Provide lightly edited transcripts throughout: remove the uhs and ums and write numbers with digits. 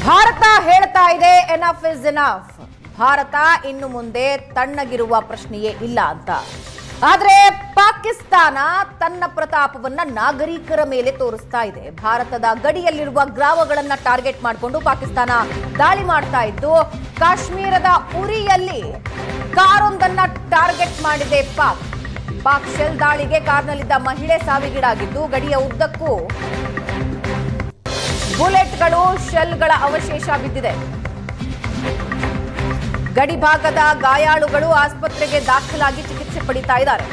ಭಾರತ ಹೇಳ್ತಾ ಇದೆ enough is enough. Bharat ಇನ್ನು ಮುಂದೆ ತಣ್ಣಗಿರುವ ಪ್ರಶ್ನೆಯೇ ಇಲ್ಲ ಅಂತ. ಆದ್ರೆ ಪಾಕಿಸ್ತಾನ ತನ್ನ ಪ್ರತಾಪವನ್ನ ನಾಗರಿಕರ ಮೇಲೆ ತೋರಿಸ್ತಾ ಇದೆ. ಭಾರತದ ಗಡಿಯಲ್ಲಿರುವ ಗ್ರಾಮಗಳನ್ನ ಟಾರ್ಗೆಟ್ ಮಾಡಿಕೊಂಡು ಪಾಕಿಸ್ತಾನ ದಾಳಿ ಮಾಡ್ತಾ ಇದ್ದು, ಕಾಶ್ಮೀರದ ಉರಿಯಲ್ಲಿ ಕಾರೊಂದನ್ನ ಟಾರ್ಗೆಟ್ ಮಾಡಿದೆ ಪಾಕ್ ಶೆಲ್ ದಾಳಿಗೆ ಕಾರ್ನಲ್ಲಿದ್ದ ಮಹಿಳೆ ಸಾವಿಗೀಡಾಗಿದ್ದು, ಗಡಿಯ ಉದ್ದಕ್ಕೂ ಬುಲೆಟ್ಗಳು ಶೆಲ್ಗಳ ಅವಶೇಷ ಬಿದ್ದಿದೆ. ಗಡಿ ಭಾಗದ ಗಾಯಾಳುಗಳು ಆಸ್ಪತ್ರೆಗೆ ದಾಖಲಾಗಿ ಚಿಕಿತ್ಸೆ ಪಡಿತಾ ಇದ್ದಾರೆ.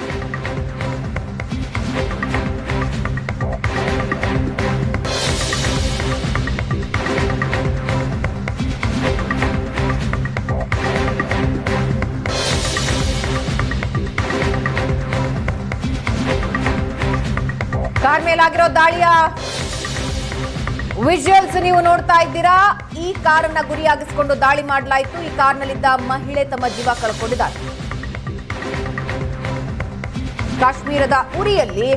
ಕಾರ್ ಮೇಲಾಗಿರೋ ದಾಳಿಯ ವಿಜುವಲ್ಸ್ ನೀವು ನೋಡ್ತಾ ಇದ್ದೀರಾ. ಈ ಕಾರನ್ನ ಗುರಿಯಾಗಿಸಿಕೊಂಡು ದಾಳಿ ಮಾಡಲಾಯಿತು. ಈ ಕಾರ್ನಲ್ಲಿದ್ದ ಮಹಿಳೆ ತಮ್ಮ ಜೀವ ಕಳ್ಕೊಂಡಿದ್ದಾರೆ. ಕಾಶ್ಮೀರದ ಉರಿಯಲ್ಲಿ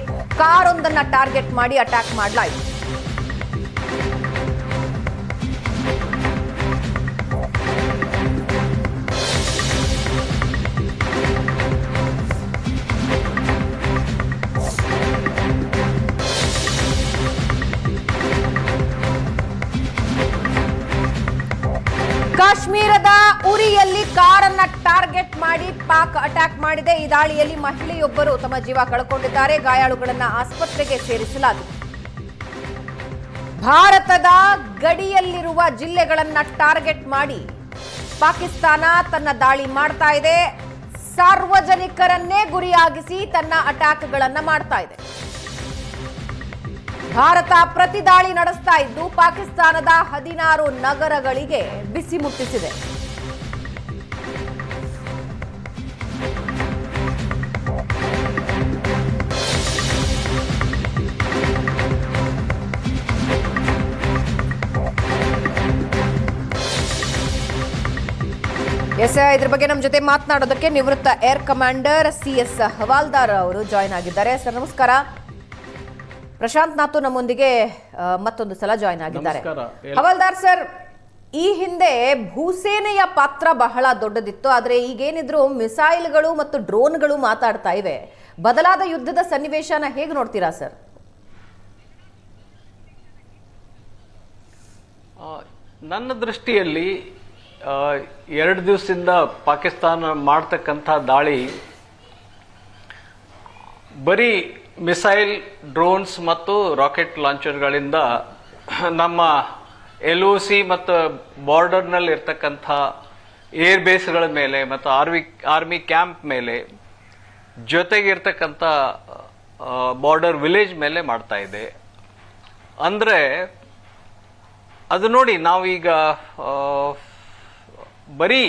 ಕಾರೊಂದನ್ನ ಟಾರ್ಗೆಟ್ ಮಾಡಿ ಅಟ್ಯಾಕ್ ಮಾಡಲಾಯಿತು. ಕಾಶ್ಮೀರದ ಉರಿಯಲ್ಲಿ ಕಾರನ್ನ ಟಾರ್ಗೆಟ್ ಮಾಡಿ ಪಾಕ್ ಅಟ್ಯಾಕ್ ಮಾಡಿದೆ. ಈ ದಾಳಿಯಲ್ಲಿ ಮಹಿಳೆಯೊಬ್ಬರು ತಮ್ಮ ಜೀವ ಕಳ್ಕೊಂಡಿದ್ದಾರೆ. ಗಾಯಾಳುಗಳನ್ನ ಆಸ್ಪತ್ರೆಗೆ ಸೇರಿಸಲಾಗಿದೆ. ಭಾರತದ ಗಡಿಯಲ್ಲಿರುವ ಜಿಲ್ಲೆಗಳನ್ನ ಟಾರ್ಗೆಟ್ ಮಾಡಿ ಪಾಕಿಸ್ತಾನ ತನ್ನ ದಾಳಿ ಮಾಡ್ತಾ ಇದೆ. ಸಾರ್ವಜನಿಕರನ್ನೇ ಗುರಿಯಾಗಿಸಿ ತನ್ನ ಅಟ್ಯಾಕ್ಗಳನ್ನ ಮಾಡ್ತಾ ಇದೆ. ಭಾರತ ಪ್ರತಿ ದಾಳಿ ನಡೆಸ್ತಾ ಇದ್ದು, ಪಾಕಿಸ್ತಾನದ 16 ನಗರಗಳಿಗೆ ಬಿಸಿ ಮುಟ್ಟಿಸಿದೆ. ಇದ್ರ ಬಗ್ಗೆ ನಮ್ಮ ಜೊತೆ ಮಾತನಾಡೋದಕ್ಕೆ ನಿವೃತ್ತ ಏರ್ ಕಮಾಂಡರ್ CS ಹವಾಲ್ದಾರ್ ಅವರು ಜಾಯ್ನ್ ಆಗಿದ್ದಾರೆ. ಸರ್ ನಮಸ್ಕಾರ. ಪ್ರಶಾಂತ್ ನಾತು ನಮ್ಮೊಂದಿಗೆ ಮತ್ತೊಂದು ಸಲ ಜಾಯ್ನ್ ಆಗಿದ್ದಾರೆ. ಹವಾಲ್ದಾರ್ ಸರ್, ಈ ಹಿಂದೆ ಭೂಸೇನೆಯ ಪಾತ್ರ ಬಹಳ ದೊಡ್ಡದಿತ್ತು. ಆದ್ರೆ ಈಗೇನಿದ್ರು ಮಿಸೈಲ್ಗಳು ಮತ್ತು ಡ್ರೋನ್ಗಳು ಮಾತಾಡ್ತಾ ಇವೆ. ಬದಲಾದ ಯುದ್ಧದ ಸನ್ನಿವೇಶನ ಹೇಗೆ ನೋಡ್ತೀರಾ ಸರ್? ನನ್ನ ದೃಷ್ಟಿಯಲ್ಲಿ 2 ದಿವಸದಿಂದ ಪಾಕಿಸ್ತಾನ ಮಾಡ್ತಕ್ಕಂಥ ದಾಳಿ ಬರೀ ಮಿಸೈಲ್, ಡ್ರೋನ್ಸ್ ಮತ್ತು ರಾಕೆಟ್ ಲಾಂಚರ್ಗಳಿಂದ ನಮ್ಮ LOC ಮತ್ತು ಬಾರ್ಡರ್ನಲ್ಲಿ ಇರ್ತಕ್ಕಂಥ ಏರ್ ಬೇಸ್ಗಳ ಮೇಲೆ ಮತ್ತು ಆರ್ಮಿ ಕ್ಯಾಂಪ್ ಮೇಲೆ, ಜೊತೆಗಿರ್ತಕ್ಕಂಥ ಬಾರ್ಡರ್ ವಿಲೇಜ್ ಮೇಲೆ ಮಾಡ್ತಾ ಇದೆ. ಅಂದರೆ ಅದು ನೋಡಿ, ನಾವೀಗ ಬರೀ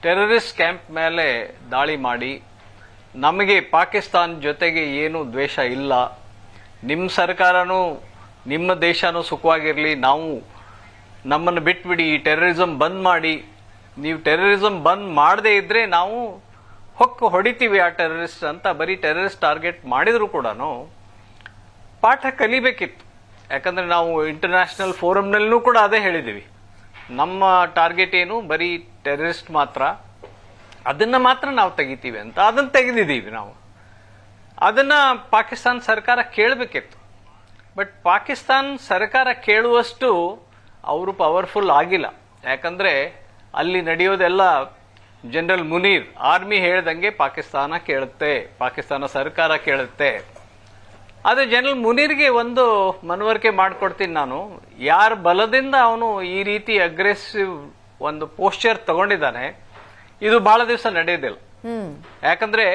ಟೆರರಿಸ್ಟ್ ಕ್ಯಾಂಪ್ ಮೇಲೆ ದಾಳಿ ಮಾಡಿ ನಮಗೆ ಪಾಕಿಸ್ತಾನ ಜೊತೆಗೆ ಏನು ದ್ವೇಷ ಇಲ್ಲ, ನಿಮ್ಮ ಸರ್ಕಾರನೂ ನಿಮ್ಮ ದೇಶನೂ ಸುಖವಾಗಿರಲಿ, ನಾವು ನಮ್ಮನ್ನು ಬಿಟ್ಬಿಡಿ, ಈ ಟೆರರಿಸಮ್ ಬಂದ್ ಮಾಡಿ, ನೀವು ಟೆರರಿಸಮ್ ಬಂದ್ ಮಾಡದೇ ಇದ್ರೆ ನಾವು ಹೊಡಿತೀವಿ ಆ ಟೆರರಿಸ್ಟ್ ಅಂತ ಬರೀ ಟೆರರಿಸ್ಟ್ ಟಾರ್ಗೆಟ್ ಮಾಡಿದ್ರು ಕೂಡ ಪಾಠ ಕಲಿಬೇಕಿತ್ತು. ಯಾಕಂದ್ರೆ ನಾವು ಇಂಟರ್ನ್ಯಾಷನಲ್ ಫೋರಮ್ನಲ್ಲೂ ಕೂಡ ಅದೇ ಹೇಳಿದ್ದೀವಿ, ನಮ್ಮ ಟಾರ್ಗೆಟ್ ಏನು ಬರೀ ಟೆರರಿಸ್ಟ್ ಮಾತ್ರ, ಅದನ್ನ ಮಾತ್ರ ನಾವು ತೆಗಿತೀವಿ ಅಂತ. ಅದನ್ನ ತೆಗೆದಿದ್ದೀವಿ ನಾವು. ಅದನ್ನ ಪಾಕಿಸ್ತಾನ ಸರ್ಕಾರ ಕೇಳಬೇಕಿತ್ತು. ಬಟ್ ಪಾಕಿಸ್ತಾನ ಸರ್ಕಾರ ಕೇಳುವಷ್ಟು ಅವರು ಪವರ್ಫುಲ್ ಆಗಿಲ್ಲ. ಯಾಕಂದ್ರೆ ಅಲ್ಲಿ ನಡೆಯೋದೆಲ್ಲ ಜನರಲ್ ಮುನೀರ್ ಆರ್ಮಿ ಹೇಳ್ದಂಗೆ ಪಾಕಿಸ್ತಾನ ಕೇಳುತ್ತೆ, ಪಾಕಿಸ್ತಾನ ಸರ್ಕಾರ ಕೇಳುತ್ತೆ. ಆದ್ರೆ ಜನರಲ್ ಮುನೀರ್ಗೆ ಒಂದು ಮನವರಿಕೆ ಮಾಡಿಕೊಡ್ತೀನಿ ನಾನು. ಯಾರ ಬಲದಿಂದ ಅವನು ಈ ರೀತಿ ಅಗ್ರೆಸಿವ್ ಒಂದು ಪೋಸ್ಚರ್ ತಗೊಂಡಿದ್ದಾನೆ, ಇದು ಬಹಳ ದಿವಸ ನಡೆಯೋದಿಲ್ಲ. ಯಾಕಂದ್ರೆ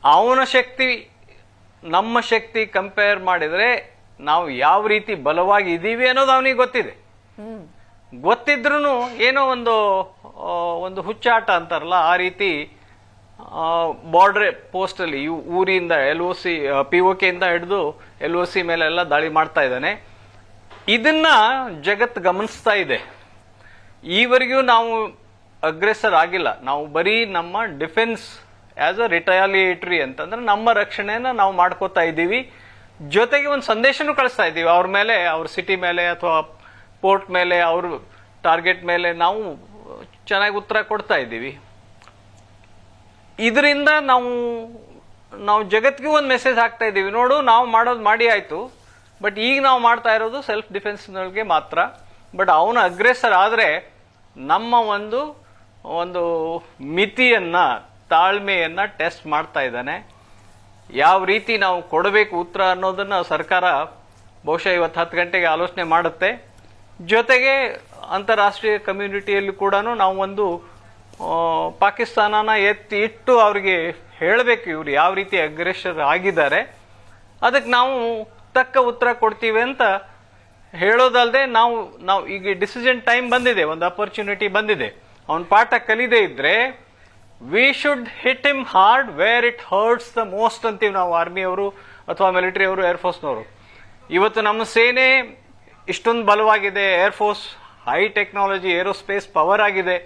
ಅವನ ಶಕ್ತಿ ನಮ್ಮ ಶಕ್ತಿ ಕಂಪೇರ್ ಮಾಡಿದ್ರೆ ನಾವು ಯಾವ ರೀತಿ ಬಲವಾಗಿ ಇದ್ದೀವಿ ಅನ್ನೋದು ಅವನಿಗೆ ಗೊತ್ತಿದೆ. ಗೊತ್ತಿದ್ರು ಏನೋ ಒಂದು ಹುಚ್ಚಾಟ ಅಂತಾರಲ್ಲ, ಆ ರೀತಿ ಬಾರ್ಡರ್ ಪೋಸ್ಟ್ ಅಲ್ಲಿ ಊರಿಂದ LOC POK ಇಂದ ಹಿಡಿದು LOC ಮೇಲೆಲ್ಲ ದಾಳಿ ಮಾಡ್ತಾ ಇದ್ದಾನೆ. ಇದನ್ನ ಜಗತ್ ಗಮನಿಸ್ತಾ ಇದೆ. ಈವರೆಗೂ ನಾವು ಅಗ್ರೆಸರ್ ಆಗಿಲ್ಲ. ನಾವು ಬರೀ ನಮ್ಮ ಡಿಫೆನ್ಸ್ ಆಸ್ ಅ ರಿಟಾಲಿಯೇಟರಿ ಅಂತಂದ್ರೆ ನಮ್ಮ ರಕ್ಷಣೆನ ನಾವು ಮಾಡ್ಕೋತಾ ಇದ್ದೀವಿ. ಜೊತೆಗೆ ಒಂದು ಸಂದೇಶನೂ ಕಳಿಸ್ತಾ ಇದ್ದೀವಿ ಅವ್ರ ಮೇಲೆ, ಅವ್ರ ಸಿಟಿ ಮೇಲೆ ಅಥವಾ ಪೋರ್ಟ್ ಮೇಲೆ ಅವ್ರ ಟಾರ್ಗೆಟ್ ಮೇಲೆ ನಾವು ಚೆನ್ನಾಗಿ ಉತ್ತರ ಕೊಡ್ತಾ ಇದ್ದೀವಿ. ಇದರಿಂದ ನಾವು ಜಗತ್ತಿಗೆ ಒಂದು ಮೆಸೇಜ್ ಹಾಕ್ತಾ ಇದ್ದೀವಿ, ನೋಡು ನಾವು ಮಾಡೋದು ಮಾಡಿ ಆಯಿತು, ಬಟ್ ಈಗ ನಾವು ಮಾಡ್ತಾ ಇರೋದು ಸೆಲ್ಫ್ ಡಿಫೆನ್ಸ್ನೊಳಗೆ ಮಾತ್ರ. ಬಟ್ ಅವನು ಅಗ್ರೆಸರ್ ಆದರೆ ನಮ್ಮ ಒಂದು ಮಿತಿಯನ್ನು, ತಾಳ್ಮೆಯನ್ನು ಟೆಸ್ಟ್ ಮಾಡ್ತಾ ಇದ್ದಾನೆ. ಯಾವ ರೀತಿ ನಾವು ಕೊಡಬೇಕು ಉತ್ತರ ಅನ್ನೋದನ್ನು ಸರ್ಕಾರ ಬಹುಶಃ ಇವತ್ತು 10 ಗಂಟೆಗೆ ಆಲೋಚನೆ ಮಾಡುತ್ತೆ. ಜೊತೆಗೆ ಅಂತಾರಾಷ್ಟ್ರೀಯ ಕಮ್ಯುನಿಟಿಯಲ್ಲಿ ಕೂಡ ನಾವು ಒಂದು ಪಾಕಿಸ್ತಾನನ ಎತ್ತಿ ಇಟ್ಟು ಅವ್ರಿಗೆ ಹೇಳಬೇಕು ಇವ್ರು ಯಾವ ರೀತಿ ಅಗ್ರೆಸರ್ ಆಗಿದ್ದಾರೆ, ಅದಕ್ಕೆ ನಾವು ತಕ್ಕ ಉತ್ತರ ಕೊಡ್ತೀವಿ ಅಂತ ಹೇಳೋದಲ್ಲದೆ ನಾವು ಈಗ ಡಿಸಿಷನ್ ಟೈಮ್ ಬಂದಿದೆ, ಒಂದು ಅಪರ್ಚುನಿಟಿ ಬಂದಿದೆ. ಅವನ ಪಾಠ ಕಲಿದೇ ಇದ್ರೆ we should hit him hard where it hertz the most ಅಂತೀವಿ ನಾವು, ಆರ್ಮಿಯವರು ಅಥವಾ ಮಿಲಿಟರಿ ಅವರು, ಏರ್ಫೋರ್ಸ್ನವರು. ಇವತ್ತು ನಮ್ಮ ಸೇನೆ ಇಷ್ಟೊಂದು ಬಲವಾಗಿದೆ, air force high technology aerospace power ಆಗಿದೆ,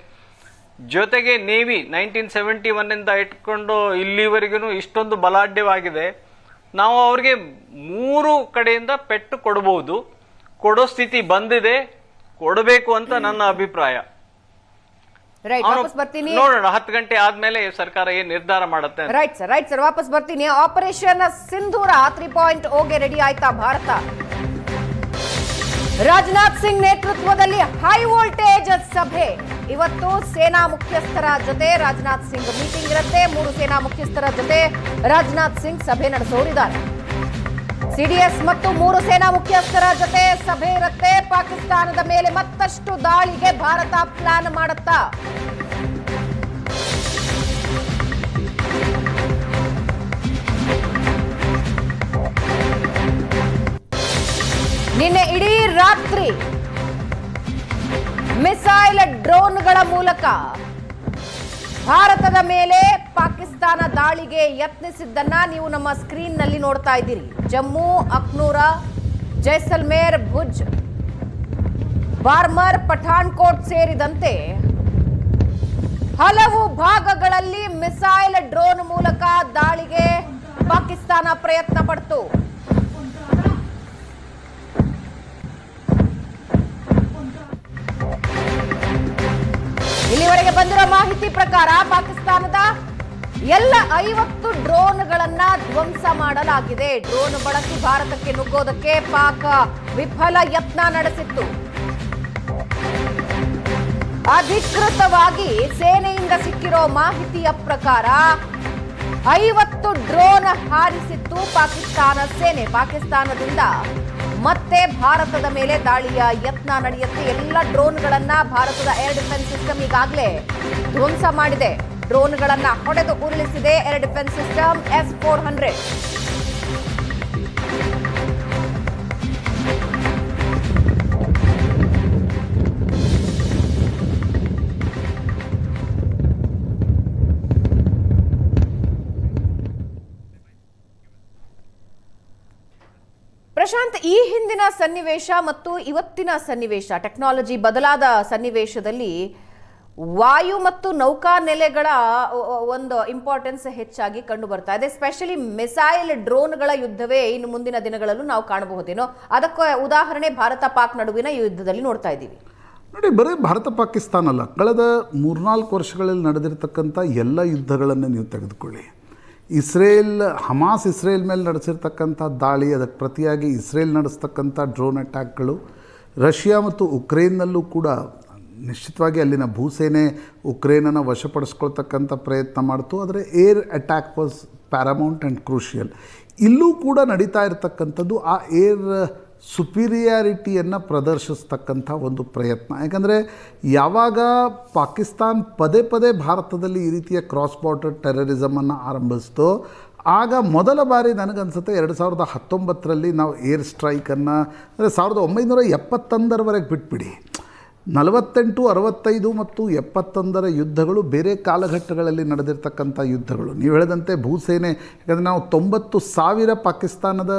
ಜೊತೆಗೆ ನೇವಿ 1971 ಇಟ್ಕೊಂಡು ಇಲ್ಲಿವರೆಗೂ ಇಷ್ಟೊಂದು ಬಲಾಢ್ಯವಾಗಿದೆ. ನಾವು ಅವ್ರಿಗೆ 3 ಕಡೆಯಿಂದ ಪೆಟ್ಟು ಕೊಡೋ ಸ್ಥಿತಿ ಬಂದಿದೆ, ಕೊಡಬೇಕು ಅಂತ ನನ್ನ ಅಭಿಪ್ರಾಯ. ನೋಡೋಣ 10 ಗಂಟೆ ಆದ್ಮೇಲೆ ಸರ್ಕಾರ ಏನ್ ನಿರ್ಧಾರ ಮಾಡುತ್ತೆ. ರೈಟ್ ಸರ್, ವಾಪಸ್ ಬರ್ತೀನಿ. ಆಪರೇಷನ್ ಸಿಂಧೂರ 3.0ಗೆ ರೆಡಿ ಆಯ್ತಾ ಭಾರತ? ರಾಜನಾಥ್ ಸಿಂಗ್ ನೇತೃತ್ವದಲ್ಲಿ ಹೈ ವೋಲ್ಟೇಜ್ ಸಭೆ ಇವತ್ತು. ಸೇನಾ ಮುಖ್ಯಸ್ಥರ ಜೊತೆ ರಾಜನಾಥ್ ಸಿಂಗ್ ಮೀಟಿಂಗ್ ಇರುತ್ತೆ. 3 ಸೇನಾ ಮುಖ್ಯಸ್ಥರ ಜೊತೆ ರಾಜನಾಥ್ ಸಿಂಗ್ ಸಭೆ ನಡೆಸೋರಿದ್ದಾರೆ. ಸಿಡಿಎಸ್ ಮತ್ತು 3 ಸೇನಾ ಮುಖ್ಯಸ್ಥರ ಜೊತೆ ಸಭೆ ಇರುತ್ತೆ. ಪಾಕಿಸ್ತಾನದ ಮೇಲೆ ಮತ್ತಷ್ಟು ದಾಳಿಗೆ ಭಾರತ ಪ್ಲಾನ್ ಮಾಡುತ್ತಾ? ನಿನ್ನೆ ಇಡೀ ರಾತ್ರಿ ಮಿಸೈಲ್ ಡ್ರೋನ್ಗಳ ಮೂಲಕ ಭಾರತದ ಮೇಲೆ ಪಾಕಿಸ್ತಾನ ದಾಳಿಗೆ ಯತ್ನಿಸಿದ್ದನ್ನ ನೀವು ನಮ್ಮ ಸ್ಕ್ರೀನ್ ನಲ್ಲಿ ನೋಡ್ತಾ ಇದ್ದೀರಿ. ಜಮ್ಮು, ಅಖ್ನೂರ, ಜೈಸಲ್ಮೇರ್, ಭುಜ್, ಬಾರ್ಮರ್, ಪಠಾಣ್ಕೋಟ್ ಸೇರಿದಂತೆ ಹಲವು ಭಾಗಗಳಲ್ಲಿ ಮಿಸೈಲ್ ಡ್ರೋನ್ ಮೂಲಕ ದಾಳಿಗೆ ಪಾಕಿಸ್ತಾನ ಪ್ರಯತ್ನ ಪಡ್ತು. ಇಲ್ಲಿವರೆಗೆ ಬಂದಿರೋ ಮಾಹಿತಿ ಪ್ರಕಾರ ಪಾಕಿಸ್ತಾನದ ಎಲ್ಲ 50 ಡ್ರೋನ್ಗಳನ್ನ ಧ್ವಂಸ ಮಾಡಲಾಗಿದೆ. ಡ್ರೋನ್ ಬಳಸಿ ಭಾರತಕ್ಕೆ ನುಗ್ಗೋದಕ್ಕೆ ಪಾಕ್ ವಿಫಲ ಯತ್ನ ನಡೆಸಿತ್ತು. ಅಧಿಕೃತವಾಗಿ ಸೇನೆಯಿಂದ ಸಿಕ್ಕಿರೋ ಮಾಹಿತಿಯ ಪ್ರಕಾರ 50 ಡ್ರೋನ್ ಹಾರಿಸಿತ್ತು ಪಾಕಿಸ್ತಾನ ಸೇನೆ. ಪಾಕಿಸ್ತಾನದಿಂದ ಮತ್ತೆ ಭಾರತದ ಮೇಲೆ ದಾಳಿಯ ಯತ್ನ ನಡೆಯುತ್ತೆ. ಎಲ್ಲ ಡ್ರೋನ್ಗಳನ್ನ ಭಾರತದ ಏರ್ ಡಿಫೆನ್ಸ್ ಸಿಸ್ಟಮ್ ಈಗಾಗಲೇ ಧ್ವಂಸ ಮಾಡಿದೆ. ಡ್ರೋನ್ಗಳನ್ನ ಹೊಡೆದು ಉರುಳಿಸಿದೆ air defence system S-400. Prashant, ಈ ಹಿಂದಿನ ಸನ್ನಿವೇಶ ಮತ್ತು ಇವತ್ತಿನ ಸನ್ನಿವೇಶ, ಟೆಕ್ನಾಲಜಿ ಬದಲಾದ ಸನ್ನಿವೇಶದಲ್ಲಿ ವಾಯು ಮತ್ತು ನೌಕಾ ನೆಲೆಗಳ ಒಂದು ಇಂಪಾರ್ಟೆನ್ಸ್ ಹೆಚ್ಚಾಗಿ ಕಂಡು ಬರ್ತಾ ಇದೆ. ಸ್ಪೆಷಲಿ ಮಿಸೈಲ್ ಡ್ರೋನ್ಗಳ ಯುದ್ಧವೇ ಇನ್ನು ಮುಂದಿನ ದಿನಗಳಲ್ಲೂ ನಾವು ಕಾಣಬಹುದೇನೋ? ಅದಕ್ಕೆ ಉದಾಹರಣೆ ಭಾರತ ಪಾಕ್ ನಡುವಿನ ಯುದ್ಧದಲ್ಲಿ ನೋಡ್ತಾ ಇದ್ದೀವಿ. ನೋಡಿ, ಬರೀ ಭಾರತ ಪಾಕಿಸ್ತಾನ ಅಲ್ಲ, ಕಳೆದ 3-4 ವರ್ಷಗಳಲ್ಲಿ ನಡೆದಿರ್ತಕ್ಕಂಥ ಎಲ್ಲ ಯುದ್ಧಗಳನ್ನು ನೀವು ತೆಗೆದುಕೊಳ್ಳಿ. ಹಮಾಸ್ ಇಸ್ರೇಲ್ ಮೇಲೆ ನಡೆಸಿರ್ತಕ್ಕಂಥ ದಾಳಿ, ಅದಕ್ಕೆ ಪ್ರತಿಯಾಗಿ ಇಸ್ರೇಲ್ ನಡೆಸ್ತಕ್ಕಂಥ ಡ್ರೋನ್ ಅಟ್ಯಾಕ್ಗಳು, ರಷ್ಯಾ ಮತ್ತು ಉಕ್ರೇನ್ನಲ್ಲೂ ಕೂಡ ನಿಶ್ಚಿತವಾಗಿ ಅಲ್ಲಿನ ಭೂಸೇನೆ ಉಕ್ರೇನನ್ನು ವಶಪಡಿಸ್ಕೊಳ್ತಕ್ಕಂಥ ಪ್ರಯತ್ನ ಮಾಡ್ತು. ಆದರೆ air attack was Paramount and crucial. ಇಲ್ಲೂ ಕೂಡ ನಡೀತಾ ಇರತಕ್ಕಂಥದ್ದು ಆ ಏರ್ ಸುಪೀರಿಯಾರಿಟಿಯನ್ನು ಪ್ರದರ್ಶಿಸ್ತಕ್ಕಂಥ ಒಂದು ಪ್ರಯತ್ನ. ಯಾಕಂದರೆ ಯಾವಾಗ ಪಾಕಿಸ್ತಾನ್ ಪದೇ ಪದೇ ಭಾರತದಲ್ಲಿ ಈ ರೀತಿಯ ಕ್ರಾಸ್ ಬಾರ್ಡರ್ ಟೆರರಿಸಮನ್ನು ಆರಂಭಿಸ್ತೋ, ಆಗ ಮೊದಲ ಬಾರಿ ನನಗನ್ಸುತ್ತೆ 2019ರಲ್ಲಿ ನಾವು ಏರ್ ಸ್ಟ್ರೈಕನ್ನು, ಅಂದರೆ 1971ರವರೆಗೆ ಬಿಟ್ಬಿಡಿ, 48, 65 ಮತ್ತು 71ರ ಯುದ್ಧಗಳು ಬೇರೆ ಕಾಲಘಟ್ಟಗಳಲ್ಲಿ ನಡೆದಿರ್ತಕ್ಕಂಥ ಯುದ್ಧಗಳು. ನೀವು ಹೇಳಿದಂತೆ ಭೂಸೇನೆ, ಯಾಕಂದರೆ ನಾವು 90,000 ಪಾಕಿಸ್ತಾನದ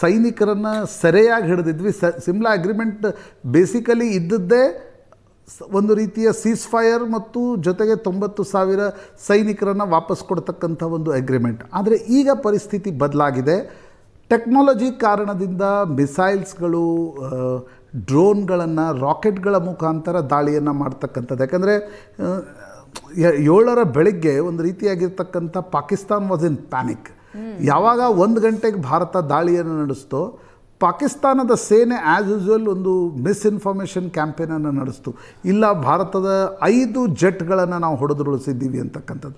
ಸೈನಿಕರನ್ನು ಸೆರೆಯಾಗಿ ಹಿಡಿದಿದ್ವಿ. ಸಿಮ್ಲಾ ಅಗ್ರಿಮೆಂಟ್ ಬೇಸಿಕಲಿ ಇದ್ದದ್ದೇ ಒಂದು ರೀತಿಯ ಸೀಸ್ ಫೈರ್ ಮತ್ತು ಜೊತೆಗೆ 90,000 ಸೈನಿಕರನ್ನು ವಾಪಸ್ ಕೊಡ್ತಕ್ಕಂಥ ಒಂದು ಅಗ್ರಿಮೆಂಟ್. ಆದರೆ ಈಗ ಪರಿಸ್ಥಿತಿ ಬದಲಾಗಿದೆ. ಟೆಕ್ನಾಲಜಿ ಕಾರಣದಿಂದ ಮಿಸೈಲ್ಸ್ಗಳು, ಡ್ರೋನ್ಗಳನ್ನು ರಾಕೆಟ್ಗಳ ಮುಖಾಂತರ ದಾಳಿಯನ್ನು ಮಾಡ್ತಕ್ಕಂಥದ್ದು. ಯಾಕಂದರೆ 7ರ ಬೆಳಗ್ಗೆ ಒಂದು ರೀತಿಯಾಗಿರ್ತಕ್ಕಂಥ ಪಾಕಿಸ್ತಾನ್ ವಾಸ್ ಇನ್ ಪ್ಯಾನಿಕ್. ಯಾವಾಗ 1 ಗಂಟೆಗೆ ಭಾರತ ದಾಳಿಯನ್ನು ನಡೆಸ್ತೋ, ಪಾಕಿಸ್ತಾನದ ಸೇನೆ ಆ್ಯಸ್ ಯೂಸ್ವಲ್ ಒಂದು ಮಿಸ್ಇನ್ಫಾರ್ಮೇಷನ್ ಕ್ಯಾಂಪೇನನ್ನು ನಡೆಸ್ತು. ಇಲ್ಲ, ಭಾರತದ 5 ಜೆಟ್ಗಳನ್ನು ನಾವು ಹೊಡೆದುರುಳಿಸಿದ್ದೀವಿ ಅಂತಕ್ಕಂಥದ್ದು.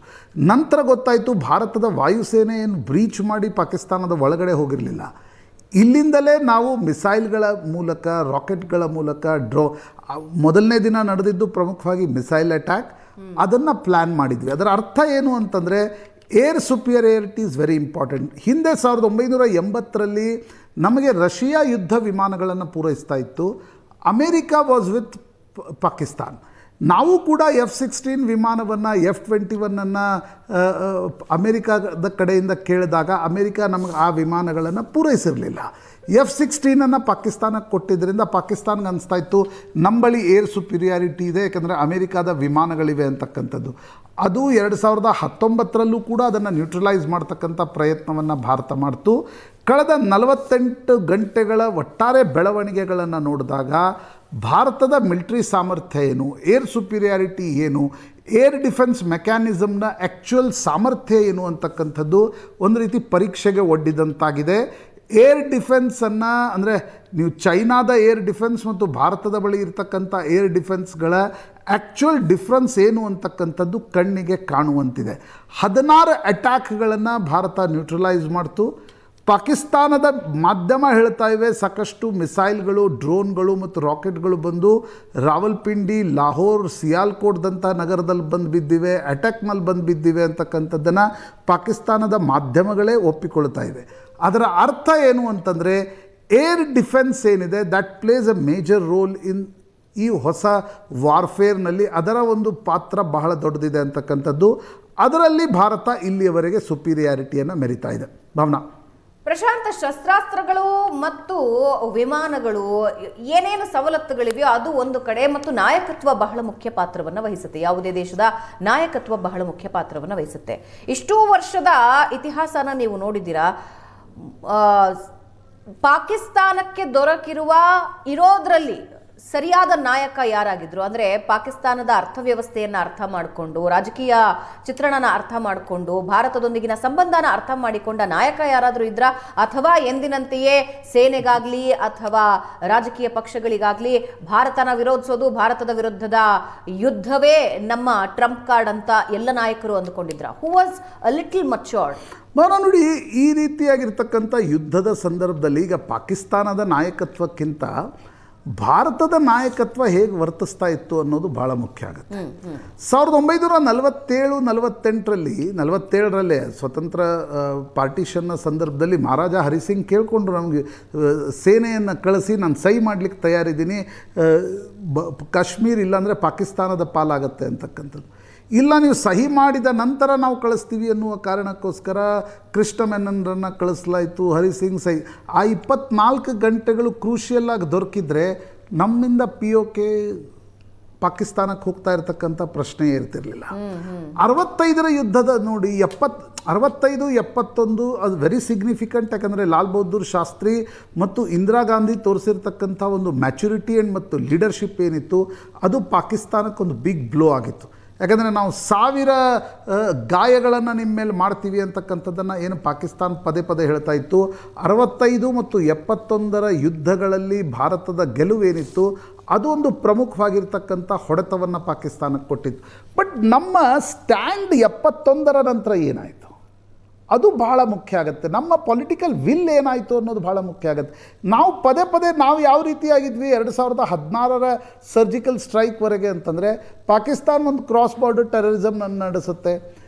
ನಂತರ ಗೊತ್ತಾಯಿತು ಭಾರತದ ವಾಯುಸೇನೆ ಏನು ಬ್ರೀಚ್ ಮಾಡಿ ಪಾಕಿಸ್ತಾನದ ಒಳಗಡೆ ಹೋಗಿರಲಿಲ್ಲ. ಇಲ್ಲಿಂದಲೇ ನಾವು ಮಿಸೈಲ್ಗಳ ಮೂಲಕ, ರಾಕೆಟ್ಗಳ ಮೂಲಕ, ಮೊದಲನೇ ದಿನ ನಡೆದಿದ್ದು ಪ್ರಮುಖವಾಗಿ ಮಿಸೈಲ್ ಅಟ್ಯಾಕ್, ಅದನ್ನು ಪ್ಲ್ಯಾನ್ ಮಾಡಿದ್ವಿ. ಅದರ ಅರ್ಥ ಏನು ಅಂತಂದರೆ ಏರ್ ಸುಪೀರಿಯರಿಟಿ ಈಸ್ ವೆರಿ ಇಂಪಾರ್ಟೆಂಟ್. ಹಿಂದೆ 1980ರಲ್ಲಿ ನಮಗೆ ರಷ್ಯಾ ಯುದ್ಧ ವಿಮಾನಗಳನ್ನು ಪೂರೈಸ್ತಾ ಇತ್ತು. America was with Pakistan. ನಾವು ಕೂಡ F-16 ವಿಮಾನವನ್ನು, F-21 ಅಮೇರಿಕಾದ ಕಡೆಯಿಂದ ಕೇಳಿದಾಗ ಅಮೇರಿಕಾ ನಮಗೆ ಆ ವಿಮಾನಗಳನ್ನು ಪೂರೈಸಿರಲಿಲ್ಲ. F-16 ಪಾಕಿಸ್ತಾನಕ್ಕೆ ಕೊಟ್ಟಿದ್ದರಿಂದ ಪಾಕಿಸ್ತಾನ್ಗೆ ಅನಿಸ್ತಾ ಇತ್ತು ನಮ್ಮ ಬಳಿ ಏರ್ ಸುಪೀರಿಯಾರಿಟಿ ಇದೆ, ಯಾಕಂದರೆ ಅಮೇರಿಕಾದ ವಿಮಾನಗಳಿವೆ ಅಂತಕ್ಕಂಥದ್ದು. ಅದು 2019ರಲ್ಲೂ ಕೂಡ ಅದನ್ನು ನ್ಯೂಟ್ರಲೈಸ್ ಮಾಡ್ತಕ್ಕಂಥ ಪ್ರಯತ್ನವನ್ನು ಭಾರತ ಮಾಡ್ತು. ಕಳೆದ 48 ಗಂಟೆಗಳ ಒಟ್ಟಾರೆ ಬೆಳವಣಿಗೆಗಳನ್ನು ನೋಡಿದಾಗ ಭಾರತದ ಮಿಲಿಟ್ರಿ ಸಾಮರ್ಥ್ಯ ಏನು, ಏರ್ ಸುಪೀರಿಯಾರಿಟಿ ಏನು, ಏರ್ ಡಿಫೆನ್ಸ್ ಮೆಕ್ಯಾನಿಸಮ್ನ ಆ್ಯಕ್ಚುಯಲ್ ಸಾಮರ್ಥ್ಯ ಏನು ಅಂತಕ್ಕಂಥದ್ದು ಒಂದು ರೀತಿ ಪರೀಕ್ಷೆಗೆ ಒಡ್ಡಿದಂತಾಗಿದೆ. ಏರ್ ಡಿಫೆನ್ಸನ್ನು ಅಂದರೆ ನೀವು ಚೈನಾದ ಏರ್ ಡಿಫೆನ್ಸ್ ಮತ್ತು ಭಾರತದ ಬಳಿ ಇರತಕ್ಕಂಥ ಏರ್ ಡಿಫೆನ್ಸ್ಗಳ ಆ್ಯಕ್ಚುಯಲ್ ಡಿಫ್ರೆನ್ಸ್ ಏನು ಅಂತಕ್ಕಂಥದ್ದು ಕಣ್ಣಿಗೆ ಕಾಣುವಂತಿದೆ. 16 ಅಟ್ಯಾಕ್ಗಳನ್ನು ಭಾರತ ನ್ಯೂಟ್ರಲೈಸ್ ಮಾಡ್ತು. ಪಾಕಿಸ್ತಾನದ ಮಾಧ್ಯಮ ಹೇಳ್ತಾ ಇವೆ ಸಾಕಷ್ಟು ಮಿಸೈಲ್ಗಳು, ಡ್ರೋನ್ಗಳು ಮತ್ತು ರಾಕೆಟ್ಗಳು ಬಂದು ರಾವಲ್ಪಿಂಡಿ, ಲಾಹೋರ್, ಸಿಯಾಲ್ಕೋಟ್ದಂಥ ನಗರದಲ್ಲಿ ಬಂದು ಬಿದ್ದಿವೆ, ಅಟ್ಯಾಕ್ನಲ್ಲಿ ಬಂದು ಬಿದ್ದಿವೆ ಅಂತಕ್ಕಂಥದ್ದನ್ನು ಪಾಕಿಸ್ತಾನದ ಮಾಧ್ಯಮಗಳೇ ಒಪ್ಪಿಕೊಳ್ತಾ ಇವೆ. ಅದರ ಅರ್ಥ ಏನು ಅಂತಂದರೆ ಏರ್ ಡಿಫೆನ್ಸ್ ಏನಿದೆ that place A major role in ಈ ಹೊಸ ವಾರ್ಫೇರ್ನಲ್ಲಿ. ಅದರ ಒಂದು ಪಾತ್ರ ಬಹಳ ದೊಡ್ಡದಿದೆ ಅಂತಕ್ಕಂಥದ್ದು. ಅದರಲ್ಲಿ ಭಾರತ ಇಲ್ಲಿಯವರೆಗೆ ಸುಪೀರಿಯಾರಿಟಿಯನ್ನು ಮೆರಿತಾ ಇದೆ. ಭಾವನಾ, ಪ್ರಶಾಂತ್, ಶಸ್ತ್ರಾಸ್ತ್ರಗಳು ಮತ್ತು ವಿಮಾನಗಳು ಏನೇನು ಸವಲತ್ತುಗಳಿವೆಯೋ ಅದು ಒಂದು ಕಡೆ, ಮತ್ತು ನಾಯಕತ್ವ ಬಹಳ ಮುಖ್ಯ ಪಾತ್ರವನ್ನು ವಹಿಸುತ್ತೆ. ಯಾವುದೇ ದೇಶದ ನಾಯಕತ್ವ ಬಹಳ ಮುಖ್ಯ ಪಾತ್ರವನ್ನು ವಹಿಸುತ್ತೆ. ಇಷ್ಟೂ ವರ್ಷದ ಇತಿಹಾಸನ ನೀವು ನೋಡಿದ್ದೀರಾ. ಪಾಕಿಸ್ತಾನಕ್ಕೆ ಇರೋದ್ರಲ್ಲಿ ಸರಿಯಾದ ನಾಯಕ ಯಾರಾಗಿದ್ರು ಅಂದರೆ ಪಾಕಿಸ್ತಾನದ ಅರ್ಥವ್ಯವಸ್ಥೆಯನ್ನು ಅರ್ಥ ಮಾಡಿಕೊಂಡು, ರಾಜಕೀಯ ಚಿತ್ರಣನ ಅರ್ಥ ಮಾಡಿಕೊಂಡು, ಭಾರತದೊಂದಿಗಿನ ಸಂಬಂಧನ ಅರ್ಥ ಮಾಡಿಕೊಂಡ ನಾಯಕ ಯಾರಾದರೂ ಇದ್ರಾ? ಅಥವಾ ಎಂದಿನಂತೆಯೇ ಸೇನೆಗಾಗಲಿ ಅಥವಾ ರಾಜಕೀಯ ಪಕ್ಷಗಳಿಗಾಗಲಿ ಭಾರತನ ವಿರೋಧಿಸೋದು, ಭಾರತದ ವಿರುದ್ಧದ ಯುದ್ಧವೇ ನಮ್ಮ ಟ್ರಂಪ್ ಕಾರ್ಡ್ ಅಂತ ಎಲ್ಲ ನಾಯಕರು ಅಂದುಕೊಂಡಿದ್ರ? Who was a little ಮಚ್ಯೂರ್ಡ್? ನೋಡಿ, ಈ ರೀತಿಯಾಗಿರ್ತಕ್ಕಂಥ ಯುದ್ಧದ ಸಂದರ್ಭದಲ್ಲಿ ಈಗ ಪಾಕಿಸ್ತಾನದ ನಾಯಕತ್ವಕ್ಕಿಂತ ಭಾರತದ ನಾಯಕತ್ವ ಹೇಗೆ ವರ್ತಿಸ್ತಾ ಇತ್ತು ಅನ್ನೋದು ಭಾಳ ಮುಖ್ಯ ಆಗುತ್ತೆ. 1947-48ರಲ್ಲೇ ಸ್ವತಂತ್ರ ಪಾರ್ಟಿಷನ್ನ ಸಂದರ್ಭದಲ್ಲಿ ಮಹಾರಾಜ ಹರಿಸಿಂಗ್ ಕೇಳಿಕೊಂಡ್ರು, ನಮಗೆ ಸೇನೆಯನ್ನು ಕಳಿಸಿ ನಾನು ಸಹಿ ಮಾಡಲಿಕ್ಕೆ ತಯಾರಿದ್ದೀನಿ, ಕಾಶ್ಮೀರ್ ಇಲ್ಲಾಂದರೆ ಪಾಕಿಸ್ತಾನದ ಪಾಲಾಗತ್ತೆ ಅಂತಕ್ಕಂಥದ್ದು. ಇಲ್ಲ, ನೀವು ಸಹಿ ಮಾಡಿದ ನಂತರ ನಾವು ಕಳಿಸ್ತೀವಿ ಅನ್ನುವ ಕಾರಣಕ್ಕೋಸ್ಕರ ಕೃಷ್ಣ ಮೆನನ್ರನ್ನು ಕಳಿಸಲಾಯಿತು. ಹರಿಸಿಂಗ್ ಸಹಿ. ಆ 24 ಗಂಟೆಗಳು ಕ್ರೂಷಿಯಲ್ಲಾಗಿ ದೊರಕಿದ್ರೆ ನಮ್ಮಿಂದ POK ಪಾಕಿಸ್ತಾನಕ್ಕೆ ಹೋಗ್ತಾ ಇರತಕ್ಕಂಥ ಪ್ರಶ್ನೆಯೇ ಇರ್ತಿರಲಿಲ್ಲ. 65ರ ಯುದ್ಧದ ನೋಡಿ, 65-71 ಅದು ವೆರಿ ಸಿಗ್ನಿಫಿಕೆಂಟ್. ಯಾಕಂದರೆ ಲಾಲ್ ಬಹದ್ದೂರ್ ಶಾಸ್ತ್ರಿ ಮತ್ತು ಇಂದಿರಾ ಗಾಂಧಿ ತೋರಿಸಿರ್ತಕ್ಕಂಥ ಒಂದು ಮ್ಯಾಚುರಿಟಿ ಆ್ಯಂಡ್ ಮತ್ತು ಲೀಡರ್ಶಿಪ್ ಏನಿತ್ತು ಅದು ಪಾಕಿಸ್ತಾನಕ್ಕೊಂದು ಬಿಗ್ ಬ್ಲೋ ಆಗಿತ್ತು. ಯಾಕಂದರೆ ನಾವು 1000 ಗಾಯಗಳನ್ನು ನಿಮ್ಮ ಮೇಲೆ ಮಾಡ್ತೀವಿ ಅಂತಕ್ಕಂಥದ್ದನ್ನು ಏನು ಪಾಕಿಸ್ತಾನ ಪದೇ ಪದೇ ಹೇಳ್ತಾ ಇತ್ತು. 65 ಮತ್ತು 71ರ ಯುದ್ಧಗಳಲ್ಲಿ ಭಾರತದ ಗೆಲುವೇನಿತ್ತು ಅದು ಒಂದು ಪ್ರಮುಖವಾಗಿರ್ತಕ್ಕಂಥ ಹೊಡೆತವನ್ನು ಪಾಕಿಸ್ತಾನಕ್ಕೆ ಕೊಟ್ಟಿತ್ತು. ಬಟ್ ನಮ್ಮ ಸ್ಟ್ಯಾಂಡ್ 71ರ ನಂತರ ಏನಾಯಿತು ಅದು ಭಾಳ ಮುಖ್ಯ ಆಗುತ್ತೆ. ನಮ್ಮ ಪೊಲಿಟಿಕಲ್ ವಿಲ್ ಏನಾಯಿತು ಅನ್ನೋದು ಭಾಳ ಮುಖ್ಯ ಆಗುತ್ತೆ. ನಾವು ಪದೇ ಪದೇ ನಾವು ಯಾವ ರೀತಿಯಾಗಿದ್ವಿ 2016ರ ಸರ್ಜಿಕಲ್ ಸ್ಟ್ರೈಕ್ವರೆಗೆ ಅಂತಂದರೆ ಪಾಕಿಸ್ತಾನ ಒಂದು ಕ್ರಾಸ್ ಬಾರ್ಡರ್ ಟೆರರಿಸಮ್ನ ನಡೆಸುತ್ತೆ.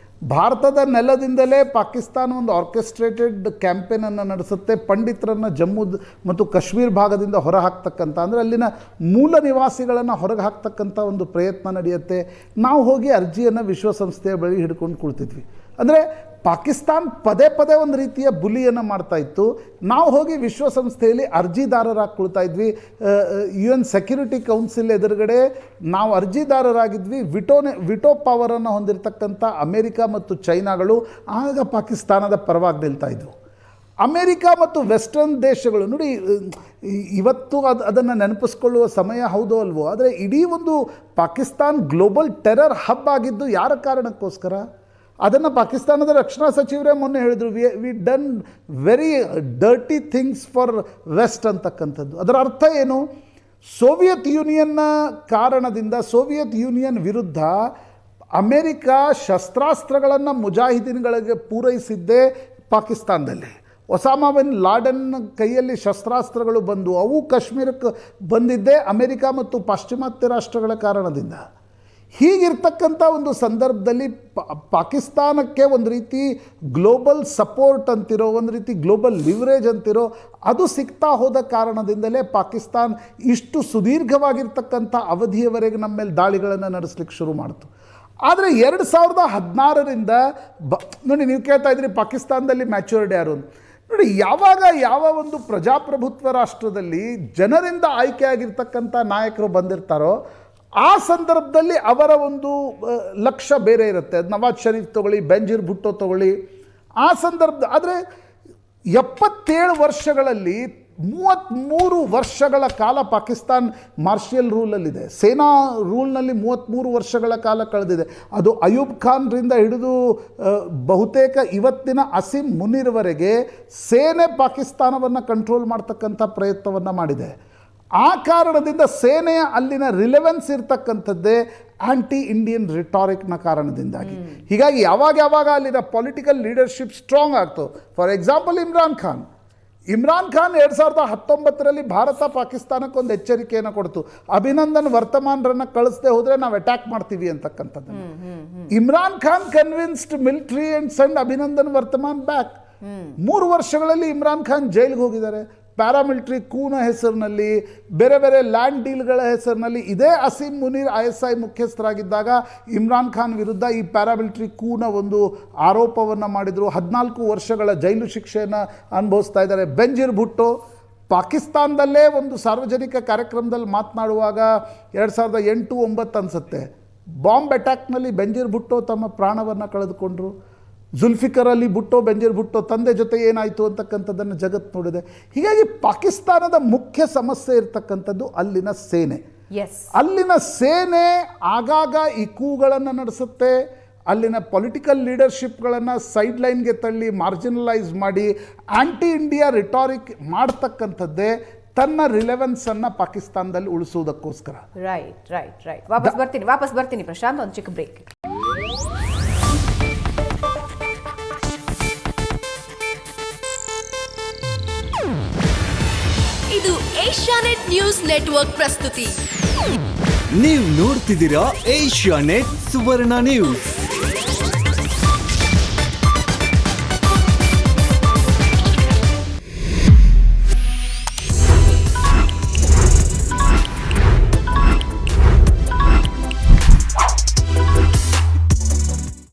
ಭಾರತದ ನೆಲದಿಂದಲೇ ಪಾಕಿಸ್ತಾನ ಒಂದು ಆರ್ಕೆಸ್ಟ್ರೇಟೆಡ್ ಕ್ಯಾಂಪೇನನ್ನು ನಡೆಸುತ್ತೆ. ಪಂಡಿತರನ್ನು ಜಮ್ಮು ಮತ್ತು ಕಾಶ್ಮೀರ ಭಾಗದಿಂದ ಹೊರ ಹಾಕ್ತಕ್ಕಂಥ, ಅಂದರೆ ಅಲ್ಲಿನ ಮೂಲ ನಿವಾಸಿಗಳನ್ನು ಹೊರಗೆ ಹಾಕ್ತಕ್ಕಂಥ ಒಂದು ಪ್ರಯತ್ನ ನಡೆಯುತ್ತೆ. ನಾವು ಹೋಗಿ ಅರ್ಜಿಯನ್ನು ವಿಶ್ವಸಂಸ್ಥೆಯ ಬಳಿ ಹಿಡ್ಕೊಂಡು ಕುಳ್ತಿದ್ವಿ. ಅಂದರೆ ಪಾಕಿಸ್ತಾನ ಪದೇ ಪದೇ ಒಂದು ರೀತಿಯ ಬುಲಿಯನ್ನು ಮಾಡ್ತಾ ಇತ್ತು. ನಾವು ಹೋಗಿ ವಿಶ್ವಸಂಸ್ಥೆಯಲ್ಲಿ ಅರ್ಜಿದಾರರಾಗಿ ಕುಳ್ತಾ ಇದ್ವಿ. UN ಸೆಕ್ಯೂರಿಟಿ ಕೌನ್ಸಿಲ್ ಎದುರುಗಡೆ ನಾವು ಅರ್ಜಿದಾರರಾಗಿದ್ವಿ. ವಿಟೋ ಪವರನ್ನು ಹೊಂದಿರತಕ್ಕಂಥ ಅಮೇರಿಕಾ ಮತ್ತು ಚೈನಾಗಳು ಆಗ ಪಾಕಿಸ್ತಾನದ ಪರವಾಗಿ ನಿಲ್ತಾ ಇದ್ವು. ಅಮೇರಿಕಾ ಮತ್ತು ವೆಸ್ಟರ್ನ್ ದೇಶಗಳು ನೋಡಿ, ಇವತ್ತು ಅದನ್ನು ನೆನಪಿಸ್ಕೊಳ್ಳುವ ಸಮಯ ಹೌದೋ ಅಲ್ವೋ, ಆದರೆ ಇಡೀ ಒಂದು ಪಾಕಿಸ್ತಾನ್ ಗ್ಲೋಬಲ್ ಟೆರರ್ ಹಬ್ ಆಗಿದ್ದು ಯಾರ ಕಾರಣಕ್ಕೋಸ್ಕರ? ಅದನ್ನು ಪಾಕಿಸ್ತಾನದ ರಕ್ಷಣಾ ಸಚಿವರೇ ಮೊನ್ನೆ ಹೇಳಿದರು, we done very dirty things for west ಅಂತಕ್ಕಂಥದ್ದು. ಅದರ ಅರ್ಥ ಏನು? ಸೋವಿಯತ್ ಯೂನಿಯನ್ನ ಕಾರಣದಿಂದ, ಸೋವಿಯತ್ ಯೂನಿಯನ್ ವಿರುದ್ಧ ಅಮೇರಿಕಾ ಶಸ್ತ್ರಾಸ್ತ್ರಗಳನ್ನು ಮುಜಾಹಿದೀನ್ಗಳಿಗೆ ಪೂರೈಸಿದ್ದೇ ಪಾಕಿಸ್ತಾನದಲ್ಲಿ. ಒಸಾಮಾ ಬಿನ್ ಲಾಡೆನ್ ಕೈಯಲ್ಲಿ ಶಸ್ತ್ರಾಸ್ತ್ರಗಳು ಬಂದು ಅವು ಕಾಶ್ಮೀರಕ್ಕೆ ಬಂದಿದ್ದೇ ಅಮೇರಿಕಾ ಮತ್ತು ಪಾಶ್ಚಿಮಾತ್ಯ ರಾಷ್ಟ್ರಗಳ ಕಾರಣದಿಂದ. ಹೀಗಿರ್ತಕ್ಕಂಥ ಒಂದು ಸಂದರ್ಭದಲ್ಲಿ ಪಾಕಿಸ್ತಾನಕ್ಕೆ ಒಂದು ರೀತಿ ಗ್ಲೋಬಲ್ ಸಪೋರ್ಟ್ ಅಂತಿರೋ, ಒಂದು ರೀತಿ ಗ್ಲೋಬಲ್ ಲಿವರೇಜ್ ಅಂತಿರೋ ಅದು ಸಿಗ್ತಾ ಹೋದ ಕಾರಣದಿಂದಲೇ ಪಾಕಿಸ್ತಾನ್ ಇಷ್ಟು ಸುದೀರ್ಘವಾಗಿರ್ತಕ್ಕಂಥ ಅವಧಿಯವರೆಗೆ ನಮ್ಮ ಮೇಲೆ ದಾಳಿಗಳನ್ನು ನಡೆಸಲಿಕ್ಕೆ ಶುರು ಮಾಡ್ತು. ಆದರೆ 2016ರಿಂದ ನೋಡಿ, ನೀವು ಕೇಳ್ತಾ ಇದ್ರಿ ಪಾಕಿಸ್ತಾನದಲ್ಲಿ ಮ್ಯಾಚೂರ್ಡ್ ಯಾರು ಅಂತ. ನೋಡಿ, ಯಾವಾಗ ಯಾವ ಒಂದು ಪ್ರಜಾಪ್ರಭುತ್ವ ರಾಷ್ಟ್ರದಲ್ಲಿ ಜನರಿಂದ ಆಯ್ಕೆಯಾಗಿರ್ತಕ್ಕಂಥ ನಾಯಕರು ಬಂದಿರ್ತಾರೋ ಆ ಸಂದರ್ಭದಲ್ಲಿ ಅವರ ಒಂದು ಲಕ್ಷ್ಯ ಬೇರೆ ಇರುತ್ತೆ. ನವಾಜ್ ಶರೀಫ್ ತಗೊಳ್ಳಿ, ಬೆಂಜೀರ್ ಭುಟ್ಟೋ ತಗೊಳ್ಳಿ, ಆ ಸಂದರ್ಭ. ಆದರೆ 77 ವರ್ಷಗಳಲ್ಲಿ 33 ವರ್ಷಗಳ ಕಾಲ ಪಾಕಿಸ್ತಾನ್ ಮಾರ್ಷಿಯಲ್ ರೂಲಲ್ಲಿದೆ, ಸೇನಾ ರೂಲ್ನಲ್ಲಿ 33 ವರ್ಷಗಳ ಕಾಲ ಕಳೆದಿದೆ. ಅದು ಅಯೂಬ್ ಖಾನ್ರಿಂದ ಹಿಡಿದು ಬಹುತೇಕ ಇವತ್ತಿನ ಅಸೀಂ ಮುನೀರ್ವರೆಗೆ ಸೇನೆ ಪಾಕಿಸ್ತಾನವನ್ನು ಕಂಟ್ರೋಲ್ ಮಾಡ್ತಕ್ಕಂಥ ಪ್ರಯತ್ನವನ್ನು ಮಾಡಿದೆ. ಆ ಕಾರಣದಿಂದ ಸೇನೆಯ ಅಲ್ಲಿನ ರಿಲೆವೆನ್ಸ್ ಇರ್ತಕ್ಕಂಥದ್ದೇ ಆ್ಯಂಟಿ ಇಂಡಿಯನ್ ರಿಟಾರಿಕ್ನ ಕಾರಣದಿಂದಾಗಿ. ಹೀಗಾಗಿ ಯಾವಾಗ ಅಲ್ಲಿನ ಪೊಲಿಟಿಕಲ್ ಲೀಡರ್ಶಿಪ್ ಸ್ಟ್ರಾಂಗ್ ಆಗ್ತು. ಫಾರ್ ಎಕ್ಸಾಂಪಲ್ ಇಮ್ರಾನ್ ಖಾನ್ 2019ರಲ್ಲಿ ಭಾರತ ಪಾಕಿಸ್ತಾನಕ್ಕೆ ಒಂದು ಎಚ್ಚರಿಕೆಯನ್ನು ಕೊಡ್ತು, ಅಭಿನಂದನ್ ವರ್ತಮಾನರನ್ನು ಕಳಿಸದೆ ಹೋದರೆ ನಾವು ಅಟ್ಯಾಕ್ ಮಾಡ್ತೀವಿ ಅಂತಕ್ಕಂಥದ್ದು. Imran Khan convinced military and send Abhinandan Varthaman back. 3 ವರ್ಷಗಳಲ್ಲಿ ಇಮ್ರಾನ್ ಖಾನ್ ಜೈಲಿಗೆ ಹೋಗಿದ್ದಾರೆ. ಪ್ಯಾರಾಮಿಲಿಟ್ರಿ ಕೂನ ಹೆಸರಿನಲ್ಲಿ, ಬೇರೆ ಬೇರೆ ಲ್ಯಾಂಡ್ ಡೀಲ್ಗಳ ಹೆಸರಿನಲ್ಲಿ. ಇದೇ ಅಸೀಂ ಮುನೀರ್ ISI ಮುಖ್ಯಸ್ಥರಾಗಿದ್ದಾಗ ಇಮ್ರಾನ್ ಖಾನ್ ವಿರುದ್ಧ ಈ ಪ್ಯಾರಾಮಿಲಿಟ್ರಿ ಕೂನ ಒಂದು ಆರೋಪವನ್ನು ಮಾಡಿದರು. 14 ವರ್ಷಗಳ ಜೈಲು ಶಿಕ್ಷೆಯನ್ನು ಅನುಭವಿಸ್ತಾ ಇದ್ದಾರೆ. ಬೆಂಜೀರ್ ಭುಟ್ಟೋ ಪಾಕಿಸ್ತಾನದಲ್ಲೇ ಒಂದು ಸಾರ್ವಜನಿಕ ಕಾರ್ಯಕ್ರಮದಲ್ಲಿ ಮಾತನಾಡುವಾಗ 2008-9 ಅನಿಸುತ್ತೆ, ಬಾಂಬ್ ಅಟ್ಯಾಕ್ನಲ್ಲಿ ಬೆಂಜೀರ್ ಭುಟ್ಟೋ ತಮ್ಮ ಪ್ರಾಣವನ್ನು ಕಳೆದುಕೊಂಡರು. ಜುಲ್ಫಿಕರ್ ಅಲಿ ಭುಟ್ಟೋ, ಬೆಂಜೀರ್ ಭುಟ್ಟೋ ತಂದೆ ಜೊತೆ ಏನಾಯಿತು ಅಂತಕ್ಕಂಥದ್ದನ್ನು ಜಗತ್ತು ನೋಡಿದೆ. ಹೀಗಾಗಿ ಪಾಕಿಸ್ತಾನದ ಮುಖ್ಯ ಸಮಸ್ಯೆ ಇರ್ತಕ್ಕಂಥದ್ದು ಅಲ್ಲಿನ ಸೇನೆ. ಅಲ್ಲಿನ ಸೇನೆ ಆಗಾಗ ಈ ಕೂಗಳನ್ನು ನಡೆಸುತ್ತೆ. ಅಲ್ಲಿನ ಪೊಲಿಟಿಕಲ್ ಲೀಡರ್ಶಿಪ್ಗಳನ್ನು ಸೈಡ್ಲೈನ್ಗೆ ತಳ್ಳಿ ಮಾರ್ಜಿನಲೈಸ್ ಮಾಡಿ ಆ್ಯಂಟಿ ಇಂಡಿಯಾ ರಿಟಾರಿಕ್ ಮಾಡ್ತಕ್ಕಂಥದ್ದೇ ತನ್ನ ರಿಲೆವೆನ್ಸನ್ನು ಪಾಕಿಸ್ತಾನದಲ್ಲಿ ಉಳಿಸುವುದಕ್ಕೋಸ್ಕರ. ರೈಟ್. ವಾಪಸ್ ಬರ್ತೀನಿ ಪ್ರಶಾಂತ್, ಒಂದು ಚಿಕ್ಕ ಬ್ರೇಕ್. ಇದು ಏಷ್ಯಾನೆಟ್ ನ್ಯೂಸ್ ನೆಟ್ವರ್ಕ್ ಪ್ರಸ್ತುತಿ. ನೀವು ನೋಡ್ತಿದ್ದೀರಾ ಏಷ್ಯಾನೆಟ್ ಸುವರ್ಣ ನ್ಯೂಸ್.